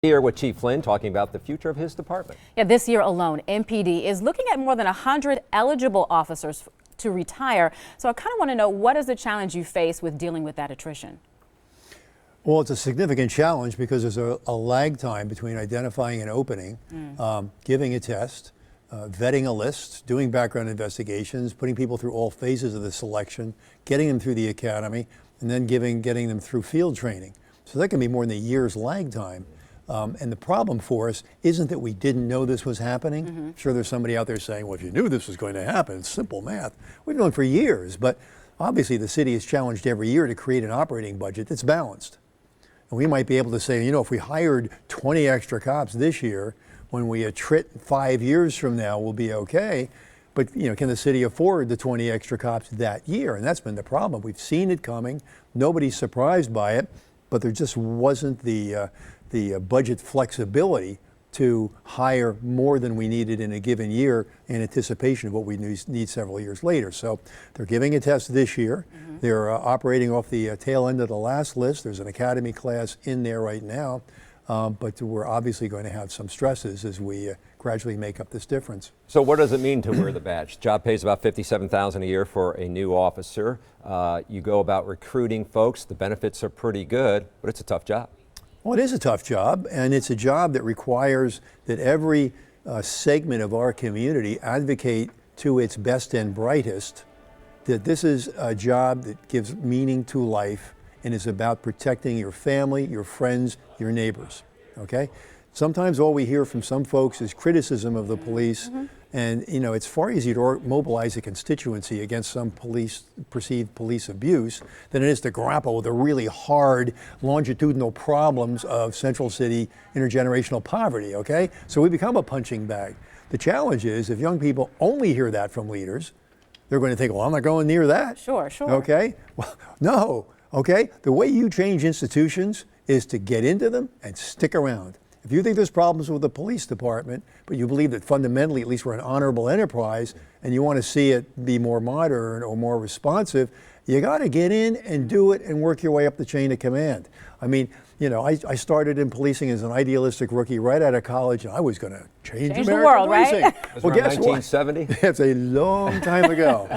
Here with Chief Flynn talking about the future of his department. Yeah, this year alone, MPD is looking at more than 100 eligible officers to retire. So I kind of want to know, what is the challenge you face with dealing with that attrition? Well, it's a significant challenge because there's a lag time between identifying an opening, giving a test, vetting a list, doing background investigations, putting people through all phases of the selection, getting them through the academy, and then getting them through field training. So that can be more than a year's lag time. And the problem for us isn't that we didn't know this was happening. Sure, there's somebody out there saying, well, if you knew this was going to happen, it's simple math. We've known for years, but obviously the city is challenged every year to create an operating budget that's balanced. And we might be able to say, you know, if we hired 20 extra cops this year, when we attrit 5 years from now, we'll be okay. But, you know, can the city afford the 20 extra cops that year? And that's been the problem. We've seen it coming. Nobody's surprised by it, but there just wasn't the budget flexibility to hire more than we needed in a given year in anticipation of what we need several years later. So they're giving a test this year. They're operating off the tail end of the last list. There's an academy class in there right now, but we're obviously going to have some stresses as we gradually make up this difference. So what does it mean to wear the badge? Job pays about $57,000 a year for a new officer. You go about recruiting folks. The benefits are pretty good, but it's a tough job. Well, it is a tough job, and it's a job that requires that every segment of our community advocate to its best and brightest that this is a job that gives meaning to life and is about protecting your family, your friends, your neighbors, okay? Sometimes all we hear from some folks is criticism of the police, and you know, it's far easier to mobilize a constituency against some perceived police abuse than it is to grapple with the really hard longitudinal problems of Central City intergenerational poverty, okay? So we become a punching bag. The challenge is if young people only hear that from leaders, they're going to think, well, I'm not going near that. Sure. Okay? Well, no, okay? The way you change institutions is to get into them and stick around. If you think there's problems with the police department, but you believe that fundamentally at least we're an honorable enterprise and you want to see it be more modern or more responsive, you got to get in and do it and work your way up the chain of command. I mean, you know, I started in policing as an idealistic rookie right out of college, and I was going to change American the world, policing. right? Well, guess 1970? what? It's a long time ago.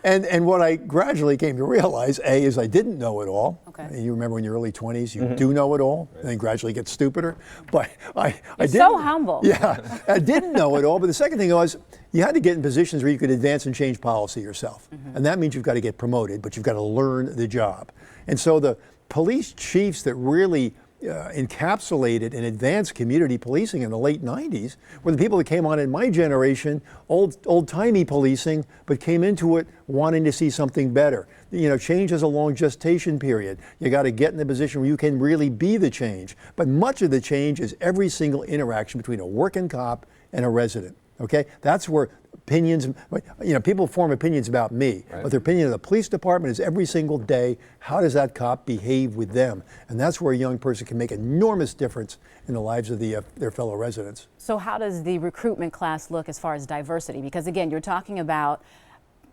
and what I gradually came to realize, A, is I didn't know it all. Okay. You remember in your early 20s, you do know it all, and then gradually get stupider. But I didn't. So humble. Yeah, I didn't know it all. But the second thing was, you had to get in positions where you could advance and change policy yourself. And that means you've got to get promoted, but you've got to learn the job. And so the police chiefs that really encapsulated and advanced community policing in the late 90s were the people that came on in my generation, old-timey policing, but came into it wanting to see something better. You know, change is a long gestation period. You got to get in the position where you can really be the change. But much of the change is every single interaction between a working cop and a resident. Okay, that's where opinions, you know, people form opinions about me, but their opinion of the police department is every single day, how does that cop behave with them? And that's where a young person can make an enormous difference in the lives of their fellow residents. So how does the recruitment class look as far as diversity? Because again, you're talking about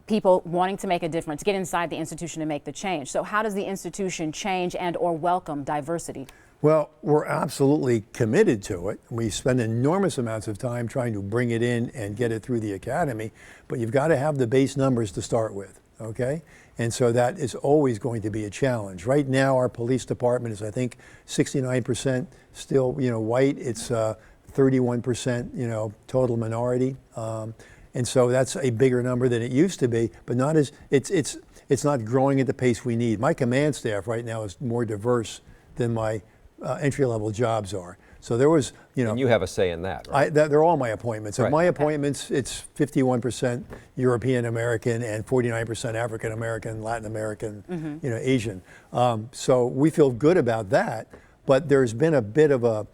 people wanting to make a difference, get inside the institution and make the change. So how does the institution change and or welcome diversity? Well, we're absolutely committed to it. We spend enormous amounts of time trying to bring it in and get it through the academy, but you've got to have the base numbers to start with, okay? And so that is always going to be a challenge. Right now, our police department is, I think, 69% still, you know, white. It's 31%, you know, total minority. And so that's a bigger number than it used to be, but not as, it's not growing at the pace we need. My command staff right now is more diverse than my entry-level jobs are. So there was, you know. And you have a say in that, right? They're all my appointments. Right. Of my appointments, it's 51% European American and 49% African American, Latin American, you know, Asian. So we feel good about that, but there's been a bit of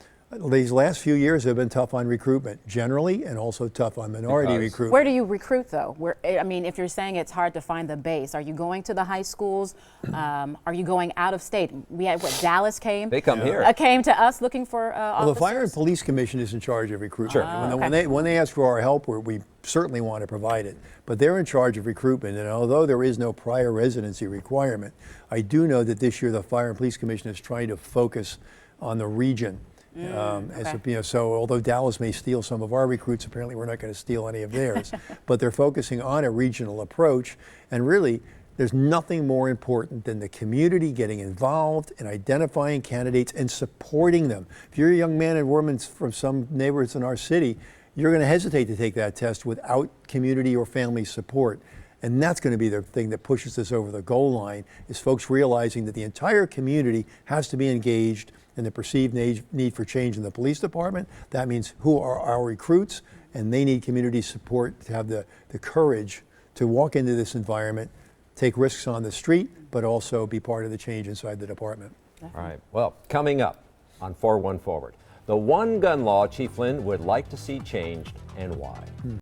these last few years have been tough on recruitment generally and also tough on minority recruitment. Where do you recruit though? I mean, if you're saying it's hard to find the base, are you going to the high schools? Are you going out of state? We had, Dallas came? They come here. Came to us looking for officers? Well, the Fire and Police Commission is in charge of recruitment. Sure. When they ask for our help, we certainly want to provide it. But they're in charge of recruitment, and although there is no prior residency requirement, I do know that this year the Fire and Police Commission is trying to focus on the region So although Dallas may steal some of our recruits, apparently we're not going to steal any of theirs. But they're focusing on a regional approach, and really, there's nothing more important than the community getting involved and identifying candidates and supporting them. If you're a young man and woman from some neighborhoods in our city, you're going to hesitate to take that test without community or family support. And that's going to be the thing that pushes us over the goal line, is folks realizing that the entire community has to be engaged in the perceived need for change in the police department. That means who are our recruits, and they need community support to have the courage to walk into this environment, take risks on the street, but also be part of the change inside the department. All right. Well, coming up on 4-1 Forward, the one gun law Chief Flynn would like to see changed and why.